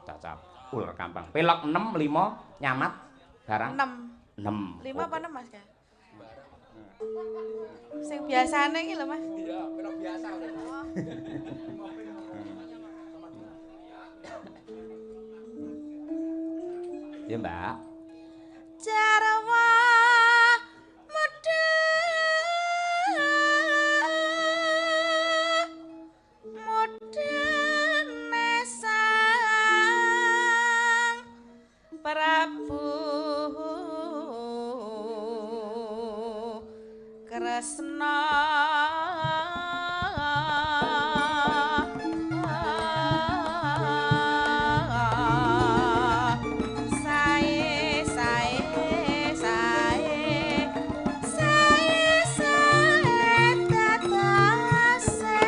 cacap. Ular kampang. Pelok 6, 5, nyamat barang 6. 6. 5 apa 6 Mas Kak? Sing biasane iki lho Mas. Iya, pelok biasa. Ya, Mbak. Jarwa muda mudane sang Prabu Kresna sae sae sae sae sae tatase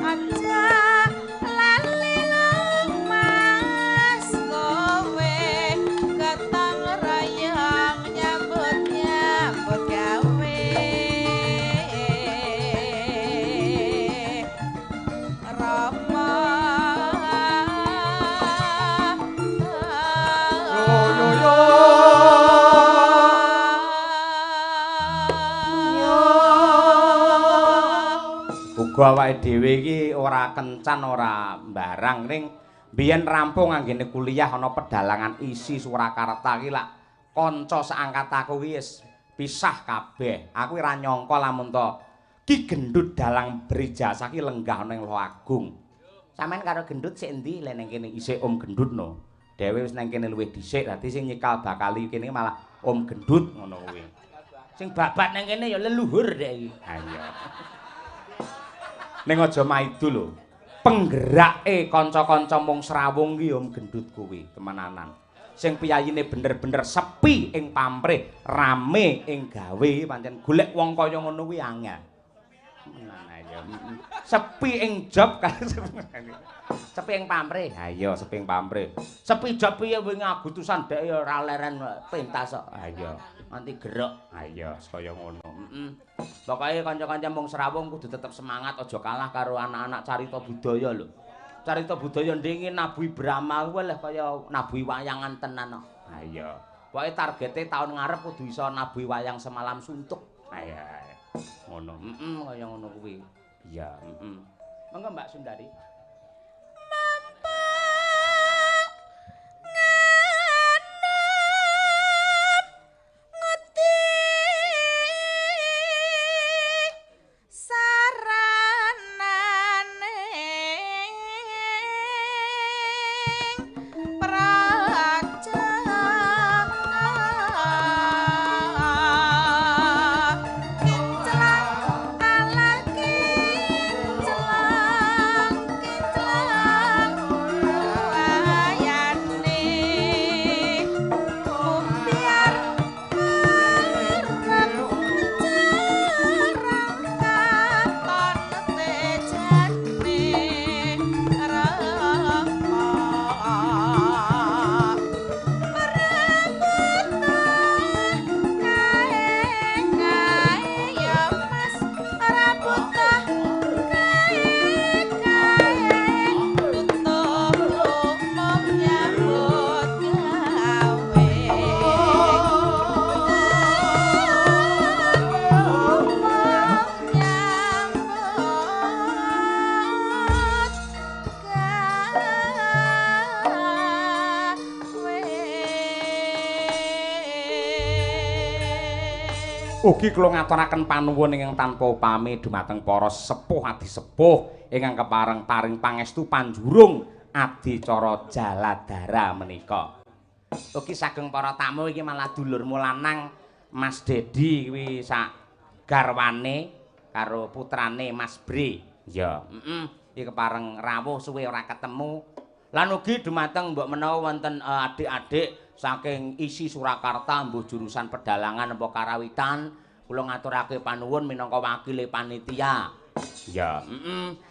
aja lali lumas kowe ketang rayang nyambut nyambut gawe Rama Uga awake dhewe iki ora kencan ora mbarang ning biyen rampung anggene kuliah ana pedalangan isi Surakarta iki lak kanca seangkat aku iki wis pisah kabeh. Aku ora nyangka lamun to Ki Gendut dalang berijasa ki lenggah ning Loh Agung. Sampeyan karo Gendut sik endi le ning kene isih Om Gendut no. Dhewe wis nang kene luwih dhisik dadi sing nyekal bakali kene malah Om Gendut ngono kuwi. Sing babat nang kene ya leluhur dek iki. Ha iya. Ning aja maidu lho. Penggerake kanca-kanca mung srawung ki Om Gendut kuwi temenanan. Sing piyayine bener-bener sepi ing pamrih, rame ing gawe pancen golek wong kaya ngono kuwi angel. Temenan ayo. Sepi ing job kan. Sepi ing pamrih. Ha iya sepi ing pamrih. Sepi job piye wingi agutusan dek ya ora leren pentas kok. Ha iya. Nanti gerok. Ha iya kaya ngono. Pokoke kanca-kanca mung srawung kudu tetep semangat aja kalah karo anak-anak carita budaya lho. Carita budaya ndenge Nabi Brahma kuwi leh kaya nabi wayangan tenan kok. Ha iya. Pokoke targete taun ngarep kudu iso nabi wayang semalam suntuk. Ha iya. Ngono. Kaya ngono kuwi. Iya, Monggo Mbak Sundari. Ugi kula ngaturaken panuwun ingkang tanpa upami dumateng para sepuh adi sepuh ingkang kepareng paring pangestu panjurung adicara Jaladara menika. Ugi sageng para tamu iki malah dulurmu lanang Mas Dedi kuwi sak garwane karo putrane Mas Bre. Ya, iki kepareng rawuh suwe ora ketemu. Lan ugi dumateng mbok menawa wonten adik-adik saking isi Surakarta mbuh jurusan pedalangan apa karawitan kula ngaturake panuwun minangka wakile panitia. Ya,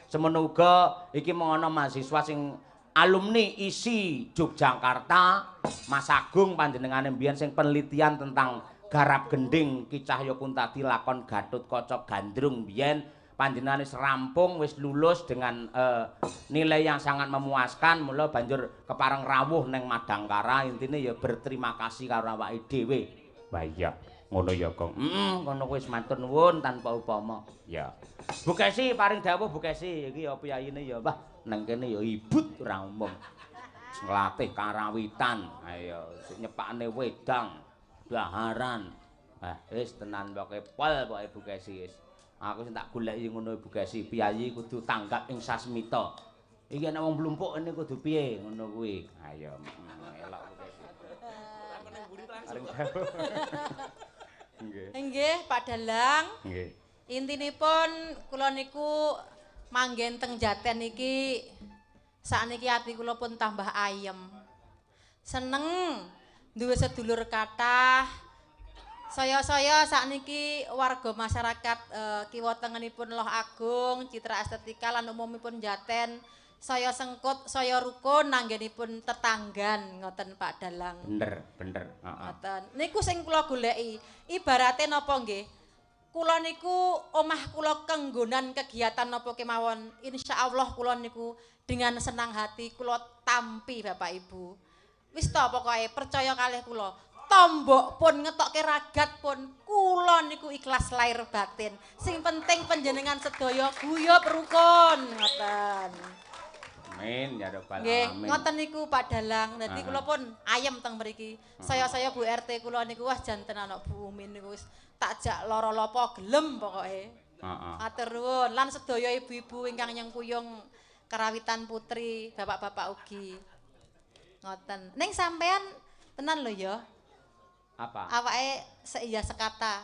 semono uga iki mung ana mahasiswa sing alumni isi Yogyakarta Mas Agung panjenengane mbiyen sing penelitian tentang garap gending Ki Cahya Kuntadi lakon Gatut Kaca Gandrung mbiyen panjenengan wis rampung, wis lulus dengan nilai yang sangat memuaskan, mula banjur kepareng rawuh ning Madangkara, intine ya berterima kasih karo awake dhewe. Wah iya, ngono ya, Gong. Ngono wis matur nuwun tanpa upama. Ya. Bu Kesi paring dawuh Bu Kesi, iki ya piyayine ya, Mbah, nang kene ya ibut ora umum. Nglatih karawitan, ayo sik nyepakne wedang, daharan. Wis tenan pokoke pol pokoke Bu Kesi wis. Aku sing tak goleki ngono Bu Kesi, piyayi kudu tanggap ing sasmita. Iki nek wong blumpuk ini kudu piye ngono kuwi. Ayo elok Bu Kesi. Paring dawuh. Nggih. Nggih, Pak Dalang. Nggih. Intinipun kula niku manggen teng Jaten iki sakniki ati kula pun tambah ayem. Seneng duwe sedulur kathah. Saya sakniki warga masyarakat kiwa tengenipun Loh Agung, Citra Estetika lan umumipun Jaten. Saya sengkut, saya rukun nanggenipun tetanggan ngoten Pak Dalang. Bener. Heeh. Ngoten. Niku sing kula goleki. Ibarate napa nggih? Kula niku omah kula kenggonan kegiatan napa kemawon. Insyaallah kula niku dengan senang hati kula tampi Bapak Ibu. Wis to pokoke percaya kalih kula. Tombok pun ngetokke ragat pun kula niku ikhlas lahir batin. Sing penting panjenengan sedaya guyub rukun ngoten. Amin ya rabbal Nggih, alamin. ngoten niku Pak Dalang. Dadi kula pun ayem teng mriki. Saya Bu RT kula niku wah janten anak Bu Umin niku wis takjak lara lopo gelem pokoke. Heeh. Matur nuwun lan sedaya ibu-ibu ingkang nyengkuyung karawitan putri, bapak-bapak ugi. Ngoten. Ning sampean tenan lho ya. Apa? Awake seiya sekata.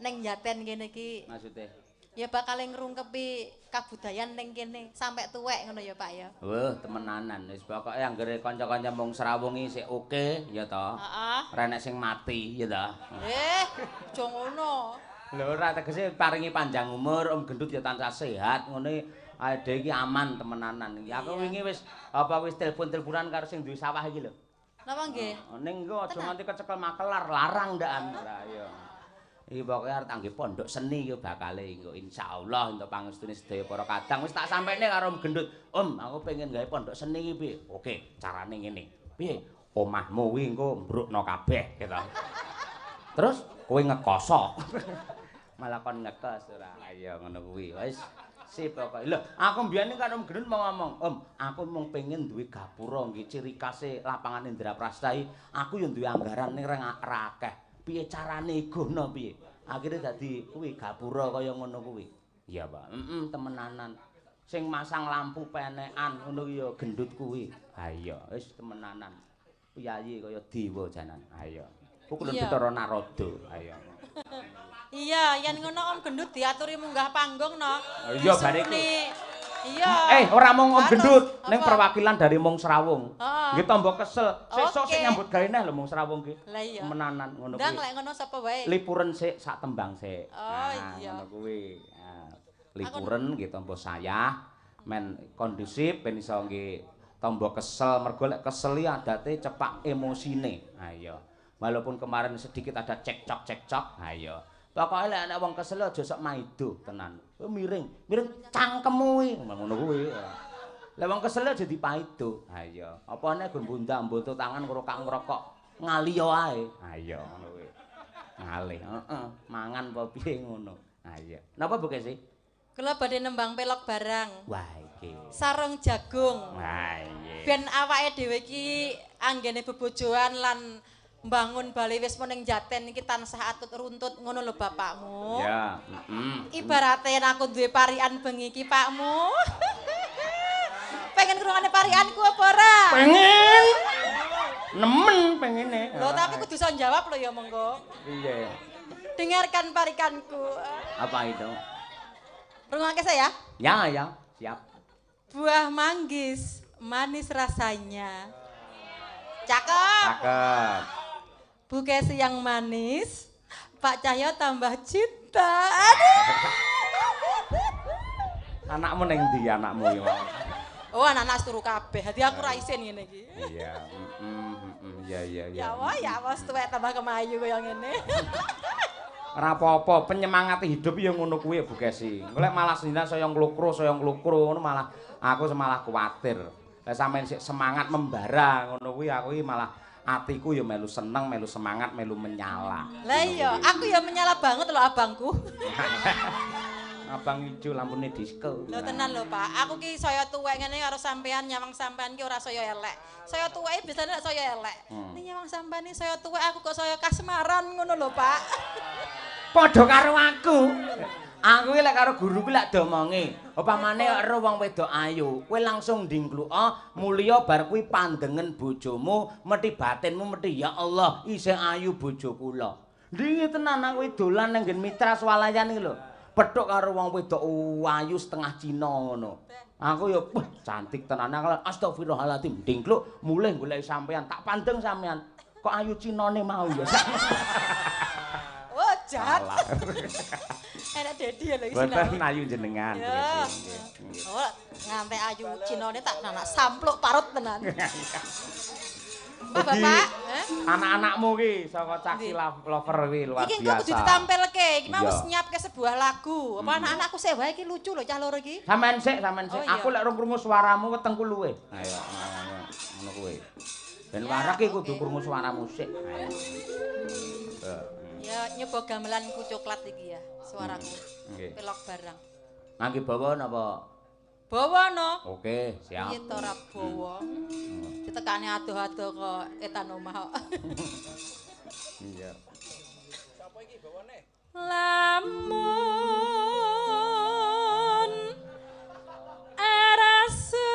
Ning Jaten kene iki Maksudnya? ya bakal ngrungkepi kabudayan ning kene sampai tuwek ngono ya Pak ya. Wah, temenanan. Wis pokoke anggere kanca-kanca mung srawungi sik oke ya to. Heeh. Renek sing mati ya to. Aja ngono. Lho ora tegese paringi panjang umur, Om Gendut ya tansah sehat, ngene ade iki aman temenanan. Iki aku wingi wis telepon-teleponan karo sing duwe sawah iki lho. Napa nggih? Ning engko aja nganti kecekel makelar, larang ndak ora ya. Iki pokoke arep anggih pondok seni iki bakale engko insyaallah entuk pangestune sedaya para kadang. Wis tak sampene karo Om Gendut. Om, aku pengen gawe pondok seni iki piye? Oke, carane ngene. Piye? Omahmu kuwi engko mbrukno kabeh gitu. Terus kowe ngekoso. Malah kon ngekos ora. Ayo ngono kuwi. Wis sip pokoke. Lho, aku mbiyen karo Om Gendut mau ngomong, "Om, aku mung pengen duwe gapura nggih ciri khase lapangan Indraprastha. Aku yo duwe anggaran ning ra akeh. Piye carane gono piye?" Akhire dadi kuwi gapura kaya ngono kuwi. Iya, Pak. Temenanan. Sing masang lampu penekan ngono kuwi ya Gendut kuwi. Ha iya, wis temenanan. Piyayi kaya dewa janan. Ha iya. Kuwi Bathara Narada. Ha iya. Iya, yen ngono Om Gendut diaturi munggah panggung no. Iya, bar iku. Iya. Ora mung Om Harus. Gendut, ning Apa? perwakilan dari Mung Srawung. Nggih tambah kesel. Sesuk Oke. sik nyambut gawe neh lho Mung Srawung nggih. Lah iya. Menanan ngono Ndang kuwi. lek ngono sapa wae. Lipuren sik sak tembang sik. Oh, iya. Ngono kuwi. Nah, lipuren nggih tampa sayah, men kondusif ben iso nggih tampa kesel mergo lek keseli adate cepak emosine. Ha iya. Walaupun kemarin sedikit ada cekcok. Ha iya. Pokoke lek ana wong kesel aja sok maido tenan. Miring cangkemmu kuwi ngono kuwi. Lek wong kesel aja dipaido. Ha iya. Apane gon bunda-mboto tangan ngrokak-ngrokok ngali yo ae. Ha iya ngono kuwi. Ngalih, heeh. Mangan apa piye ngono. Ha iya. Napa Bu Kesi? Kula badhe nembang pelok barang. Wah iki. Sarung jagung. Wah iya. Ben awake dhewe iki anggene bebojoan lan mbangun bali wis ning Jaten iki tansah atut runtut ngono lho bapakmu. Ya, Ibarate yen aku duwe parian bengi iki Pakmu. Pengen ngrungokne parianku apa ora? Pengen. Nemen pengene. Lho tapi kudu iso jawab lho ya monggo. Iya. Dengarkan parikanku. Apa itu? Rungokke saya. Ya, siap. Buah manggis, manis rasanya. Cakep. Cakep. Bukes yang manis, Pak Cahyo tambah cinta. Aduh. Anakmu ning ndi anakmu yo? Oh, anak-anak turu kabeh. Hadi aku ra isin ngene iki. Iya, iya. Ya wah, tuwek tambah kemayu kaya ngene. Ora apa-apa, penyemangati hidup ya ngono kuwi Bu Kesi. Golek malah dina saya nglukru ngono malah aku malah kuwatir. Lah sampeyan sik semangat membara ngono kuwi aku iki malah atiku ya melu seneng, melu semangat, melu menyala. Lah iya, aku ya menyala banget lho abangku. Abang ijo lampune disco. Lho tenan lho Pak, aku ki saya tuwek ngene karo sampean nyawang sampean ki ora saya elek. Saya tuweke biasane nek saya elek. Ning nyawang sampean iki saya tuwek aku kok saya kasmaran ngono lho Pak. Padha karo aku. Aku iki lek karo guruku lek domonge, upamane ero wong wedok ayu, kowe langsung ndingkluka, mulya bar kuwi pandengen bojomu, methi batinmu methi ya Allah, isih ayu bojo kula. Ndingi tenan aku dolan nang nggen mitra swalayan iki lho. Pethuk karo wong wedok ayu setengah Cina ngono. Aku ya wah cantik tenan. Astagfirullahaladzim ndingkluk mulih golek sampean, tak pandeng sampean. Kok ayu Cinane mau ya. Oh, jahat. Enak dedi ya lho iki sinau. Boten ayu jenengan. Ya. Oh, ngantek ayu Cinane tak anak sampluk parut tenan. Bapak, anak-anakmu ki saka Caki Lover kuwi luar biasa. Iki engko kudu ditampilke, iki mau wis nyiapke sebuah lagu. Apa anak-anakku sih wae iki lucu lho cah loro iki. Sampeyan sik. Aku lek rung krungu swaramu wetengku luwe. Ayo ngono kuwi. Ben warak iki kudu krungu swaramu sik. Ya nyoba gamelanku coklat iki ya, suaraku. Nggih. Pelok barang. Ngangge bawa napa? Bawa no. Oke, siap. Iya to ora bawa. Ditekane adoh-adoh kok etan omah kok. Iya. Sapa iki bawane? Lamun arasa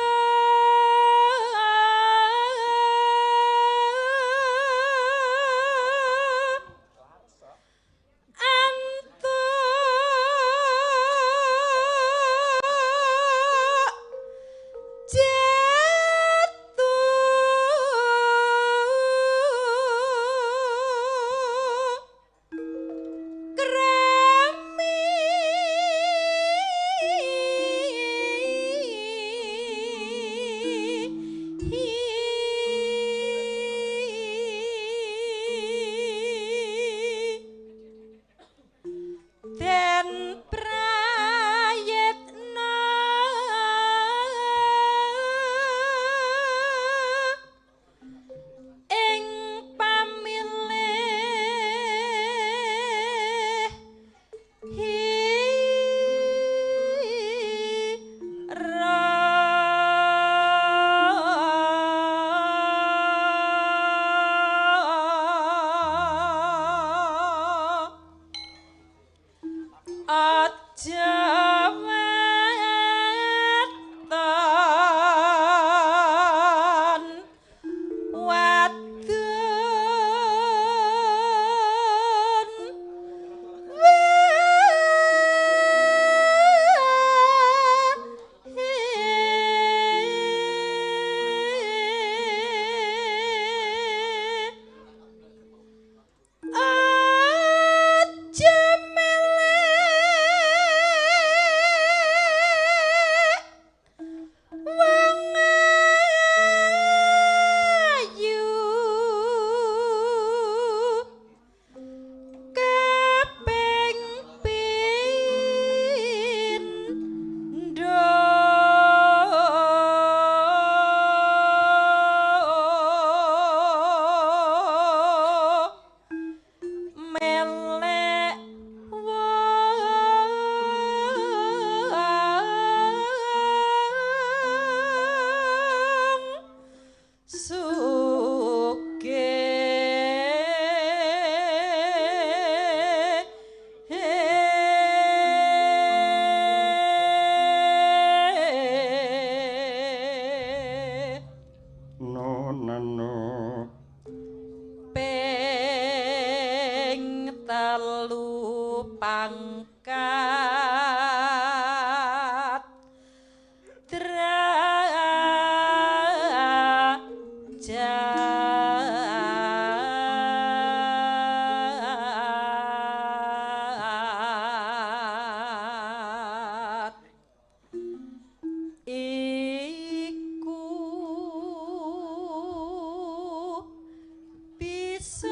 bisa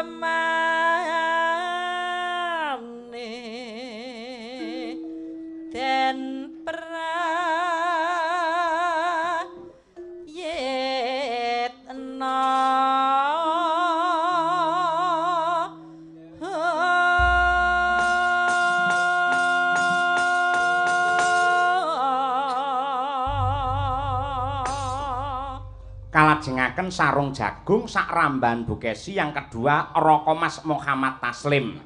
semane den prayitna kalajengaken sarung jagung sak ramban bukesi yang kedua Roko Mas Muhammad Taslim.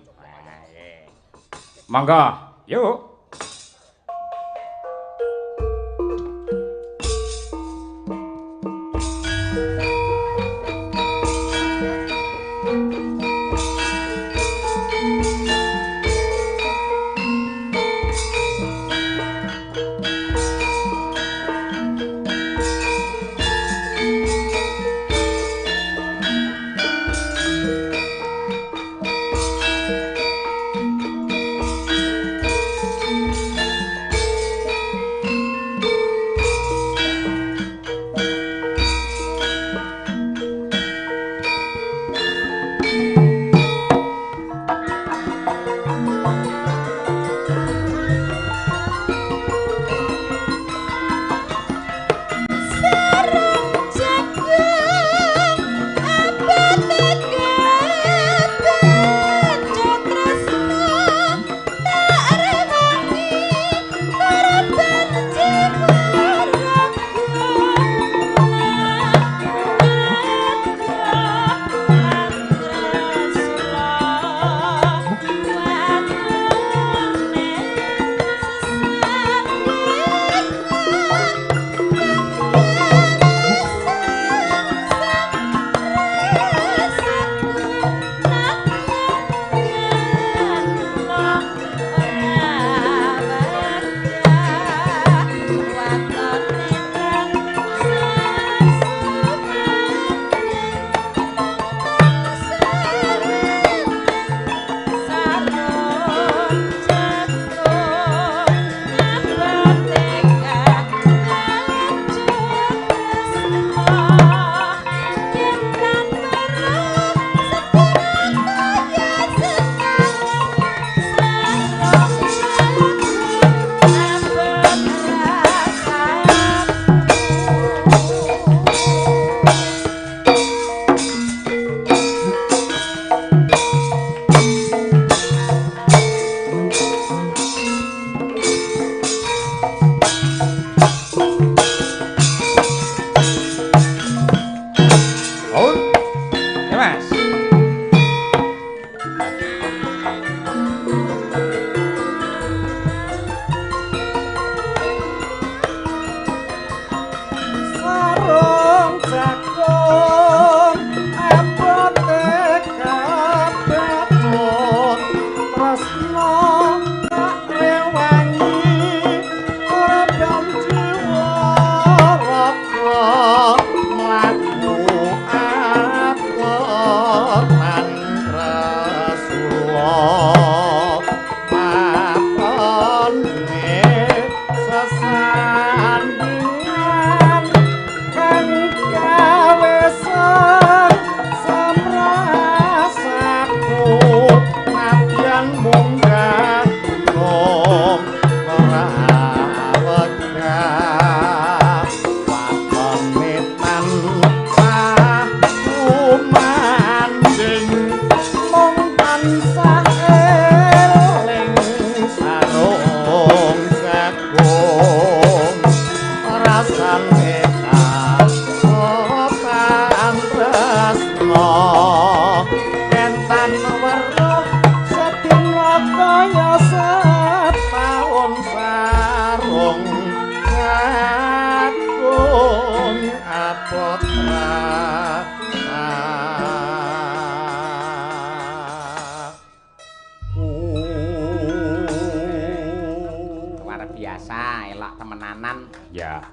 Monggo, yuk.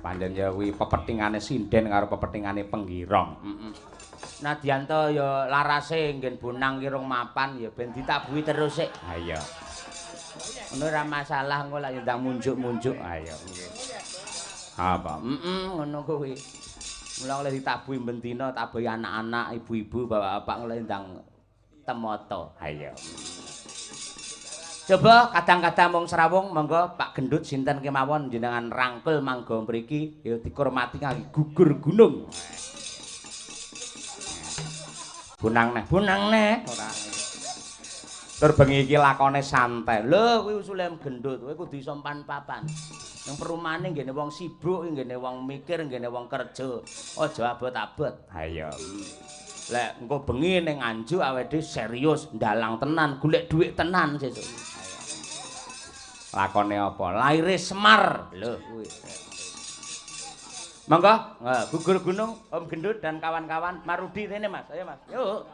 Pancen ya kuwi pepetingane sinden karo pepetingane penggirong. Nadyan to ya larase nggen bonang ki rong mapan ya ben ditabuhi terus sik. Ha iya. Ngono ora masalah engko lak ndang munjuk-munjuk. Ha iya nggih. Apa? Ngono kuwi. Mula oleh ditabuhi bendina, tabuhi anak-anak, ibu-ibu, bapak-bapak oleh ndang temoto. Ayo. Coba kadang-kadang mung srawung monggo Pak Gendut sinten kemawon jenengan rangkul mangga mriki ya dikurmati kangge gugur gunung. Bunang neh ora. Tur bengi iki lakone santai. Lho kuwi usule Gendut, kowe kudu iso papan. Nang perumahane nggene wong sibuk, nggene wong mikir, nggene wong kerja. Aja abot-abot. Ayo. Lek engko bengi ning Anjuk awake dhewe serius, ndalang tenan, golek dhuwit tenan sesuk. Lakone apa? Laire Semar. Lho kuwi. Monggo, gugur gunung Om Gendut dan kawan-kawan Marudi rene Mas. Ayo Mas. Yuk.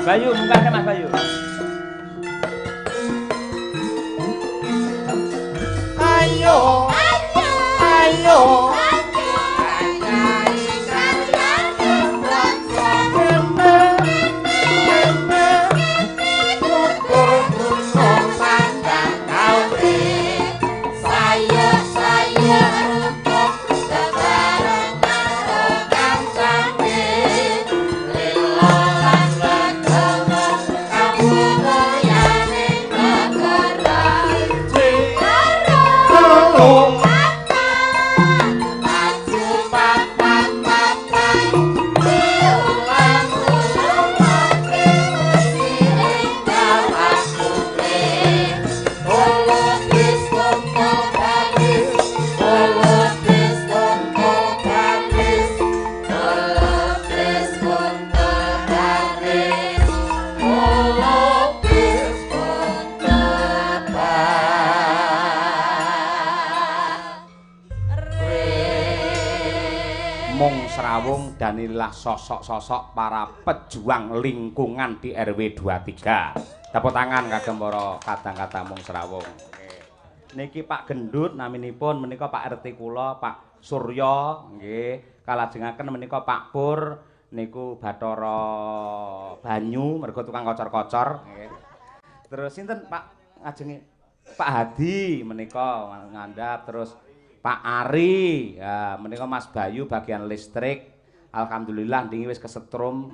Bayu, mukanya Mas Bayu. Ayo, ayo, dan inilah sosok-sosok para pejuang lingkungan di RW 23. Tepuk tangan kagem para kadang-kadang mung Srawung. Niki Pak Gendut naminipun menika Pak RT kula Pak Surya nggih. Kalajengaken menika Pak Pur niku Bathara Banyu mergo tukang kocor-kocor nggih. Terus sinten Pak ngajenge Pak Hadi menika ngandhap terus Pak Ari ya menika Mas Bayu bagian listrik. Alhamdulillah ndingi wis kesetrum.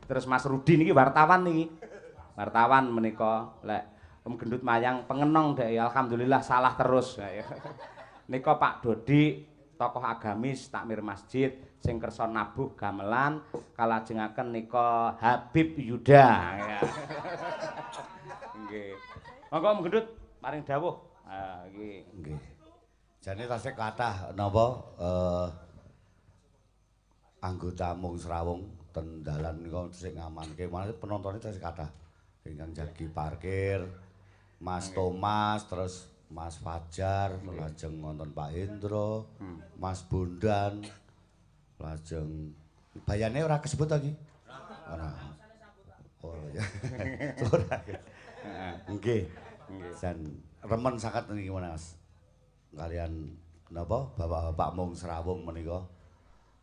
Terus Mas Rudi niki wartawan niki. Wartawan menika lek Om Gendut Mayang pengenong dek alhamdulillah salah terus. Nika Pak Dodi tokoh agamis takmir masjid sing kersa nabuh gamelan kalajengaken nika Habib Yuda. Nggih. Monggo Om Gendut paring dawuh. Ha iki nggih. Jane tasih kathah napa anggota mung Srawung ten dalan nika sing ngamanke malah penontone tasih kathah. Ingkang jagi parkir, Mas Thomas, terus Mas Fajar, lajeng wonten Pak Hendro, Mas Bondan, lajeng bayane ora kesebut lagi. Ora. Nggih. Jan remen sangat niki Mas. Kalian napa bapak-bapak mung Serawung menika.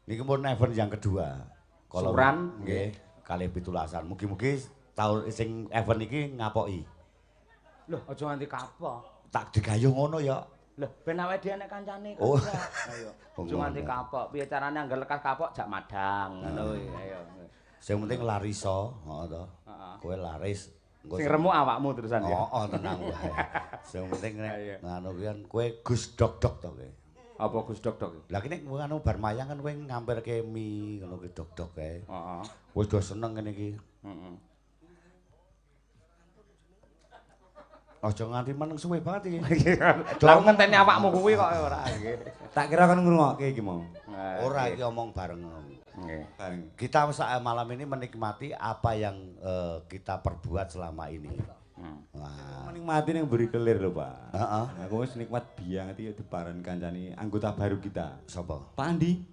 Niki pun event yang kedua. Suran nggih kalih 17-an. Mugi-mugi tahun sing event iki ngapoki. Loh, aja nganti kapok. Tak digayung ngono ya. Loh, ben awake dhewe nek kancane kok. Oh. Ayo. Aja nganti kapok. Piye carane anggar lekas kapok jak madang ngono kuwi. Ayo. Sing penting larisa, heeh to. Heeh. Kowe laris. Sing remuk awakmu terusan ya. Oh, tenang wae. Sing penting nek ngono kuwi kan kowe Gus Dok-dok to kowe. Apa Gus Dok-dok? Lah kene anu bar mayang kan kowe ngampirke mie ngono kuwi dok-dok kae. Heeh. Wis do seneng ngene iki. Heeh. Aja nganti meneng suwe banget iki. Lah ngenteni awakmu kuwi kok ora nggih. Tak kira kan ngrungokke iki mau. Ora iki omong bareng. Nggih. Bareng. Kita malam ini menikmati apa yang kita perbuat selama ini. Wah. Menikmati yang beri kelir lho Pak. Heeh. Aku wis nikmat banget iki deparan kancane anggota baru kita. Sapa? Pak Andi.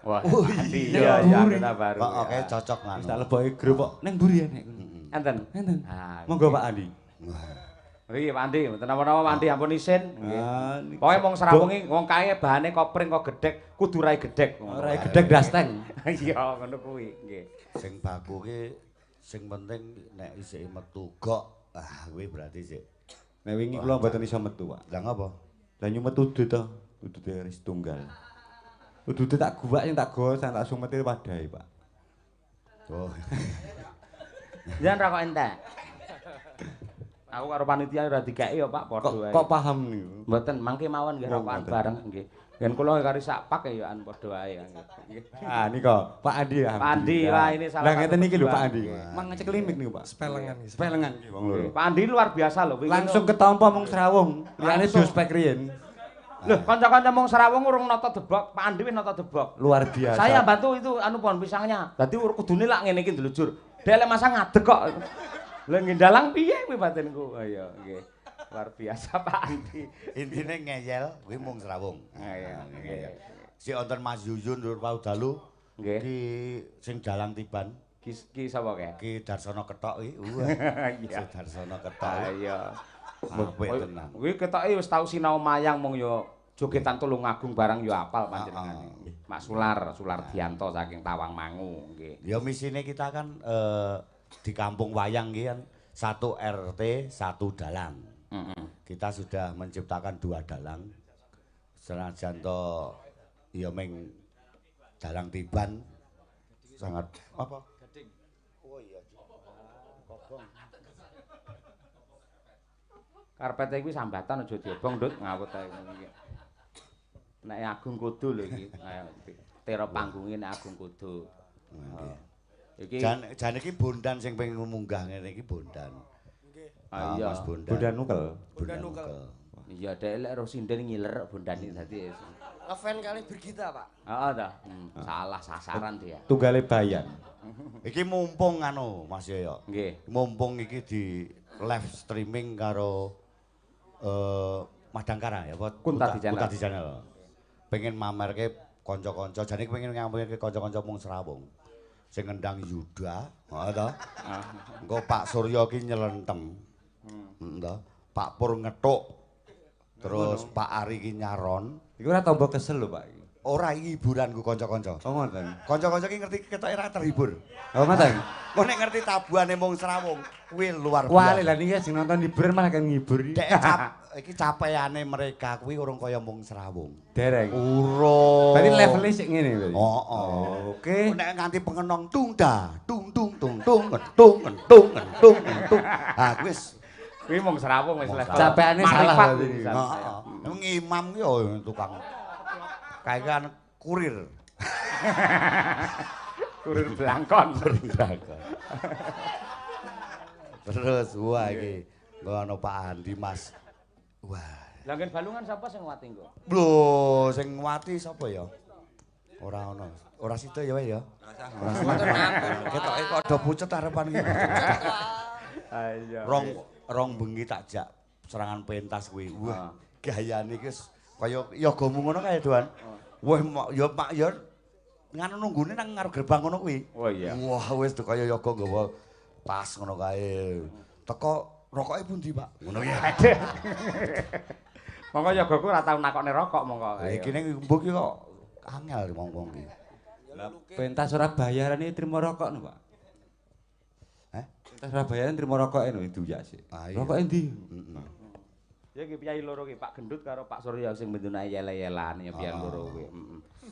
Wah, iya, iya anggota baru. Oke, cocok Wis ngono. tak leboki grup kok ning mburi ya nek. Enten. Enten. Ah, Monggo Pak Andi. Iya Pak Andi, mboten napa-napa Pak Andi ampun isin. Nggih. Ah, Pokoke mung Serawung iki wong kae bahane kopring kok gedhek, kudu rai gedhek. ora gedhek dasteng. Iya, ngono kuwi, nggih. Sing baku ki sing penting nek isih metu gok. Ah, kuwi berarti sik. Nek wingi kula mboten iso metu Pak. Lah ngapa? Lah nyumet udut to. Udute ris tunggal. Udute tak guwak sing tak go sang tak sumeti wadahe Pak. Oh. Jangan ra kok entek. Aku karo panitia ora dikeki ya Pak, padha wae. Kok paham niku? Mboten, mangke mawon nggih rokokan bareng nggih. Yen kula karo sak pak ya an padha wae. Nggih. Ah nika Pak Andi ya. Pak Andi, wah ini salah Lah satu ngeten iki lho kedua. Pak Andi. Mang ngeceklimik niku Pak. Sepelengan iki. Sepelengan iki wong loro. Pak Andi luar biasa lho. wingi Langsung ketampa mung Serawung. Liyane Langsung. dospek riyen. Lho, kanca-kanca mung Serawung urung nata debok, Pak Andi wis nata debok. Luar biasa. Saya bantu itu anu pohon pisangnya. Dadi kudune lak ngene iki ndelujur. Dek lek masa ngadeg kok. Lah ngindalang piye kuwi batinku? Ayo nggih. Luar biasa Pak Andi. Intine ngeyel kuwi mung Serawung. Ayo nggih. Si wonten Mas Yuyun Nur Paudalu Nggih. ki sing dalang tiban Ki sapa kae? ki Darsono Ketok iki. Wah. Iya. Si Darsono Ketok. Ayo. Apik tenan. Kuwi ketoke wis tau sinau mayang mung yo jogetan Tulungagung barang yo apal panjenengane. Mak Sular Dianto saking Tawangmangu nggih. Ya misine kita kan di kampung wayang iki kan 1 RT 1 dalang. Kita sudah menciptakan 2 dalang. Senajan to ya ming dalang tiban sangat apa? Gading. Oh iya. Kobong. Karpete kuwi sambatan aja diobong, Ndut, ngawut ae iki. Nek Agung Kudu lho iki. Ayo tera panggunge nek Agung Kudu. Iki Jan iki Bondan sing pengen munggah ngene iki Bondan. Nggih. ah, iya. Mas Bondan. Bondan nukel. Bondan nukel. Iya, dek lek ro sinden ngiler Bondan iki dadi. Ngefan kali Brigita, Pak. Heeh ta. Salah sasaran dia. Tunggale bayan. Iki mumpung anu Mas Yoyo. Nggih. Mumpung iki di live streaming karo Madangkara ya apa Kunta di Channel. Kunta di Channel. Pengen mamerke kanca-kanca, jane pengen ngampirke kanca-kanca mung Serawung. Sing ngendang Yuda, heeh to. Engko Pak Surya ki nyelentem. Heeh Pak Pur ngethuk. Terus Pak Ari ki nyaron. Iku ora tambah kesel lho Pak. Ora iki hiburanku kanca-kanca. Oh ngoten. Kanca-kanca ki ngerti ketoke ra terhibur. Oh ngoten. Kok nek ngerti tabuhane mung Serawung, kuwi luar Wah, biasa. lah niki sing nonton hiburan malah kan ngibur iki. Dek iki capekane mereka kuwi urung kaya mung Serawung. Dereng. Urung. Berarti levelnya sik ngene berarti. Oh. Oke. Nek nganti pengenong tung da, tung tung tung tung tung tung tung tung. Ah wis Kuwi mung Serawung wis level. Capekane salah Marifat berarti. pisan. heeh. Ngimam ki yo tukang kae kan kurir. Kurir blangkon. Terus wah iki ngono Pak Andi Mas. Wah. Lah ngen balungan sapa sing wati engko? Lho, sing wati sapa ya? Ora ono. Ora sida ya wae ya. Ora sida. Ketoke kok do pucet arepan iki. Ayo. Rong bengi tak jak serangan pentas kuwi. Wah, gayane iki kaya yogamu ngono kae, Doan. Wah, ya Pak ya nganu nunggune nang ngarep gerbang ngono kuwi. Oh iya. Wah, wis kaya yoga nggawa Tas ngono kae. Teko rokoke pundi, Pak? Ngono ya. Monggo yogaku ora tau nakokne rokok monggo. Iki ning mbok iki kok angel wong-wong iki. Lah pentas Surabaya ini trimo rokok no, Pak. Pentas Surabaya trimo rokoke no diuyak sik. Rokoke endi? Ya iki piyai loro ki, Pak Gendut karo Pak Surya sing mbendunae yele-yelan ya piyan loro kuwi.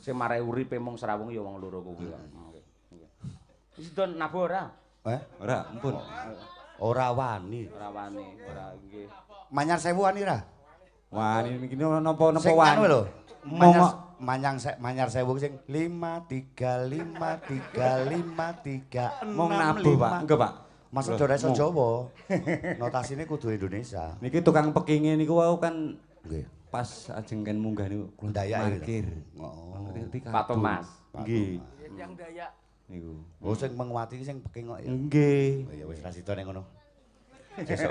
Sing marai uripe mung Serawung ya wong loro kuwi. Wis don nabo ora? Ora, ampun. Ora wani. Ora wani, ora nggih. Manyar sewu wani ra? Wani iki napa Sing wani. anu lho. Manyar sewu sing 5 3 5 3 5 3 Mong nabuh, Pak. Enggak, Pak. Masuk ora iso Jawa. Notasine kudu Indonesia. Niki tukang pekinge niku wau kan Nggih. pas ajeng kan munggah niku Dayak parkir. Oh. Pak Thomas. Nggih. Yang Dayak. Niku. Oh sing menguati iki sing peking kok ya. Nggih. Oh ya wis ra sida ning ngono. Sesuk.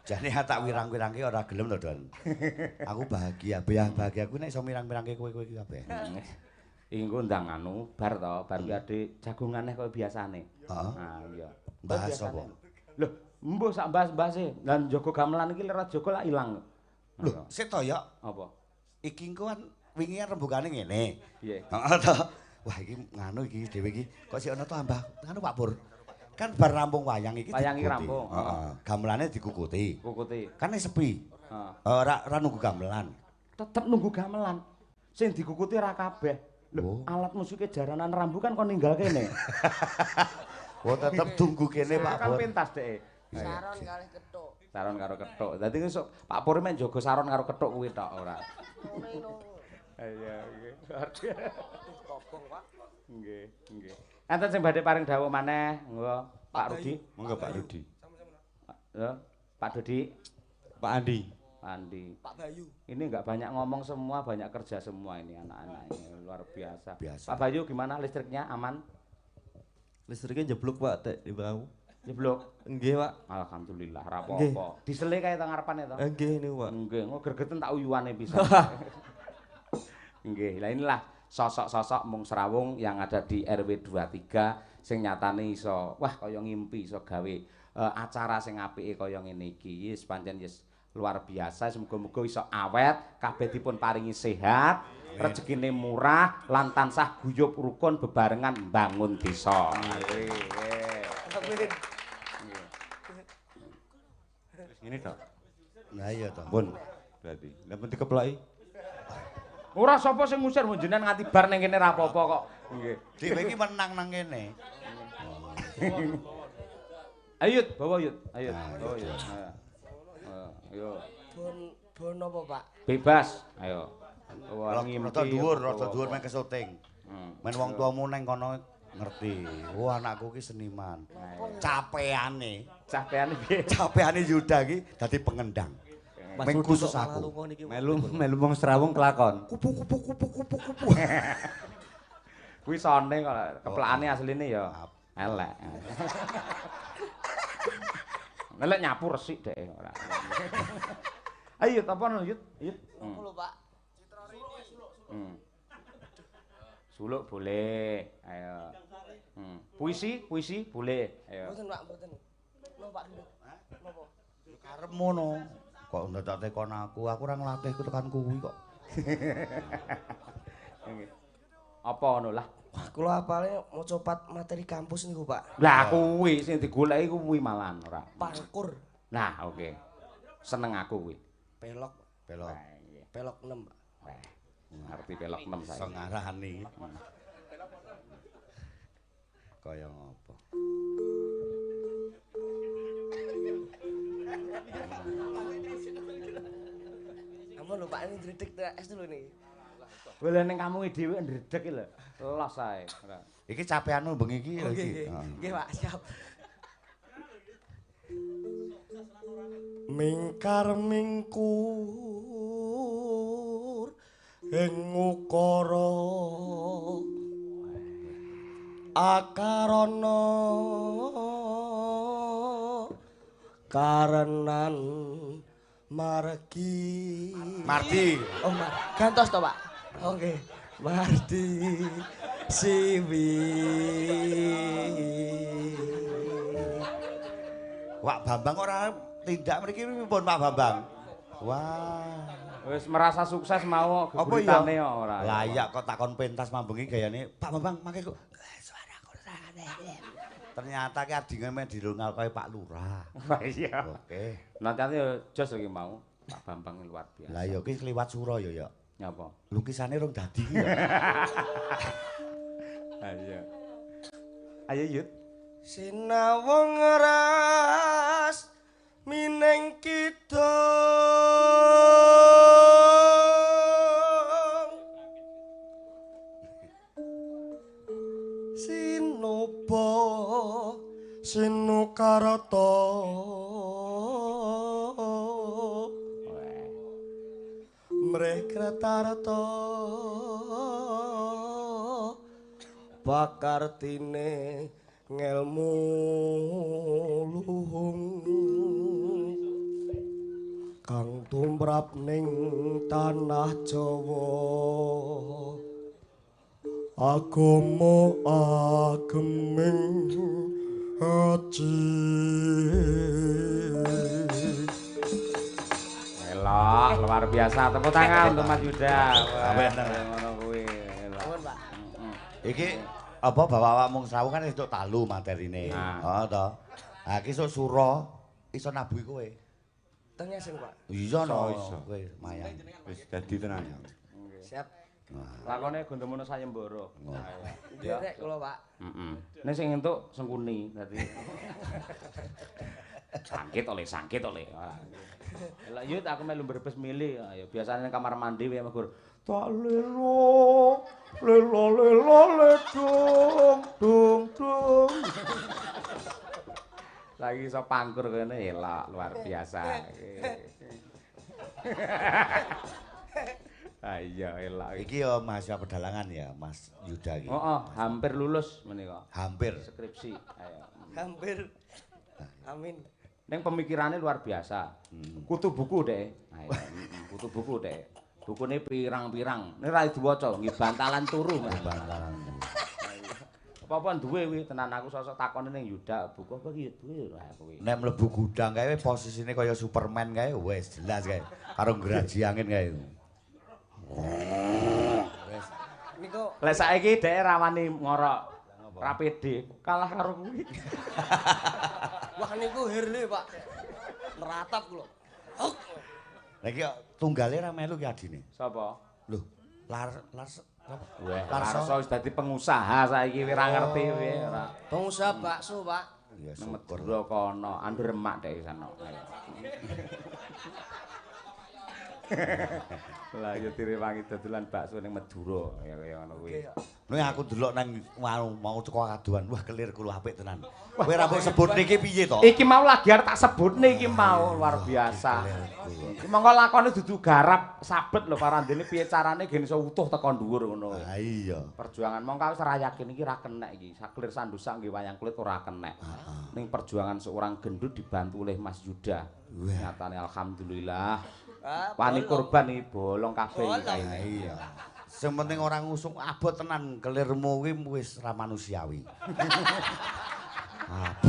Jane tak wirang-wirangke ora gelem to, Don. Aku bahagia, bahagia aku nek iso mirang-mirangke kowe-kowe iki kabeh. Iki engko ndang anu bar to, bar kuwi ade jagongan kaya biasane. Heeh. Nah, iya. Bahas apa? Lho, mbuh sak bahas-bahase. Lan jaga gamelan iki lewat jaga lak ilang. Lho, sik to ya. Apa? Iki engko kan wingi kan rembugane ngene. Piye? Heeh to. Wah iki nganu iki dhewe iki kok sik ana tambah nganu Pak Pur. Kan bar rampung wayang iki. Wayang iki dikukuti. rampung. Heeh. Gamelane dikukuti. Kukuti. Kan sepi. Heeh. Ora nunggu gamelan. Tetep nunggu gamelan. Sing dikukuti ora kabeh. Lho, alat musiknya jaranan rambu kan kon ninggal kene. Oh, tetep tunggu kene Pak Kan Pur. pentas dhek. Saron kali ketuk. Saron karo kethuk. Dadi esuk Pak Pur men jaga saron karo kethuk kuwi tok ora. Iya, nggih. Kobong, Pak. Nggih, nggih. Enten sing badhe paring dawuh maneh, nggo Pak Rudi. Monggo Pak Rudi. Ya, Pak Dodi, Pak Andi. Pak Andi. Pak Bayu. Ini enggak banyak ngomong semua, banyak kerja semua ini anak-anak ini luar biasa. Biasa. Pak Bayu gimana listriknya aman? Listriknya jeblok Pak tek di bawah. Jeblok. Nggih Pak. Alhamdulillah ra Nggih. apa-apa. Disele kae teng ngarepane to. Nggih niku Pak. Nggih, engko gregeten tak uyuane pisan. Nggih, lah inilah sosok-sosok mung Serawung yang ada di RW 23 sing nyatane iso wah kaya ngimpi iso gawe acara sing apike kaya ngene iki. Yes pancen yes luar biasa, semoga-moga iso awet, kabeh dipun paringi sehat, rezekine murah, lan tansah guyub rukun bebarengan mbangun desa. Amin. Terus ngene tok. Nah iya to. Pun berarti. Lah pun dikeploki. Ora sapa sing ngusir jenengan nganti bar ning kene ra apa-apa kok. Nggih. Dhewe iki menang nang kene. Ayo, bawa yut. Ayo. Bawa yut. Ayo. Bon apa, Pak? Bebas. Ayo. Wah, Rada dhuwur men ke syuting. Men wong tuamu neng kono ngerti. Wah anakku ki seniman. Capeane piye? Capeane Yuda ki dadi pengendang. Men khusus aku. Melu wong Serawung kelakon. Kupu. Kuwi sone kok keplakane asline ya elek. Elek nyapu resik dhek ora. Ayo apa no Yut? Apa lho, Pak? Suluk boleh. Ayo. Puisi boleh. Ayo. Mboten, Pak, mboten. Lho, Pak dulu. Napa? Karepmu no. Kok ndadak tekon aku ora nglatih tekan kuwi kok. Apa ngono lah? Wah, kula apale maca pat materi kampus niku, Pak. Lah kuwi sing digoleki kuwi malan ora. Pangkur. Nah, oke. Seneng aku kuwi. Pelok. Pelok 6, Pak. Wah, ngerti pelok 6 saya. Iso ngarani. Kaya ngopo? Ampun lho, Pak, ini dritik es dulu nih. Boleh ning kamu dhewe ndredeg iki lho. Los ae. Ora. Iki capeanmu bengi iki lho iki. Nggih, Pak, siap. Mingkar mingkur ing ukara akarana karenan margi oh gantos to Pak oke mardi siwi Pak Bambang ora tindak mriki pun Pak Bambang. Wah. Wis merasa sukses mau Apa geburitane ya? ora. Layak kok takon pentas mambengi gayane Pak Bambang mangke kok suaraku rasane. Ternyata ki adinge meh dilungal koyo Pak Lurah. Wah iya. Oke. Nanti yo jos iki mau. Pak Bambang luar biasa. Lah ya ki kliwat sura ya. Nyapa? Lukisane rong dadi ki ya. Ayo. Ayo Yud. Sinawung ras mining kidung Sinoba Sinukarata mreh Kretarta pakartine ngelmu luhung kang tumrap ning tanah Jawa agama ageming haji Elok, luar biasa. Tepuk tangan untuk Mas Yuda. Amin. Ngono kuwi. Nuwun, Pak. Iki apa bawa mung srawung kan esuk talu materine. Nah. Heeh to. Ha iki esuk sura iso nabuhi kowe. Tengnya sing, Pak. Iya no. Iso. Kowe mayang. Wis dadi tenan. Siap. Lakone Gondomono Sayembara. Derek kula, Pak. Heeh. Nek sing entuk Sengkuni dadi. Sangkit oleh. Lah Yud aku melu berbes milih. Ya biasane nang kamar mandi wae megur. Tak lelo dung. Lagi iso pangkur kene elok luar biasa. Iya elok. Iki ya mahasiswa pedalangan ya, Mas Yuda iki. Heeh, hampir lulus menika. Hampir. Skripsi. Ayo. Hampir. Amin. Ning pemikirannya luar biasa. Kutu buku deh. Ayo, kutu buku deh. Bukune pirang-pirang. Nek ra diwaca nggih bantalan turu. Bantalan. Apa-apa duwe kuwi tenan aku sosok takone ning Yuda, buku apa iki duwe ora kuwi. Nek mlebu gudang kae posisine kaya Superman kae wis jelas kae. Karo ngraji angin kae. Wis. Niku Lah saiki dhek rawani ngorok. Ra pede, kalah karo kuwi. wah niku Herle, Pak. Meratap kula. Hok. Lah iki tunggale ra melu ki adine. Sapa? Lho, Lars Wah, Larso wis dadi pengusaha saiki ora ngerti piye ora. Pengusaha bakso, Pak. Ya Nang syukur. Madura kono, andur remak dhek sana. Lah ya direwangi dodolan bakso ning Madura ya kaya ngono kuwi. Nek aku delok nang mau teko kaduan, wah kelir kula apik tenan. Kowe ra mbok sebut niki piye to? Iki mau lagi arep tak sebutne iki mau luar biasa. Iki mongko lakone dudu garap sabet lho parandene piye carane gen iso utuh teko dhuwur ngono. Ha iya. Perjuangan mongko wis ora yakin iki ra kenek iki. Saklir sandusak nggih wayang kulit ora kenek. Ning perjuangan seorang gendut dibantu oleh Mas Yuda. Nyatane alhamdulillah. Wani korban iki bolong kabeh iki kaine. Iya. Sing penting orang ngusung abot tenan kelirmu kuwi wis ra manusiawi. Abot.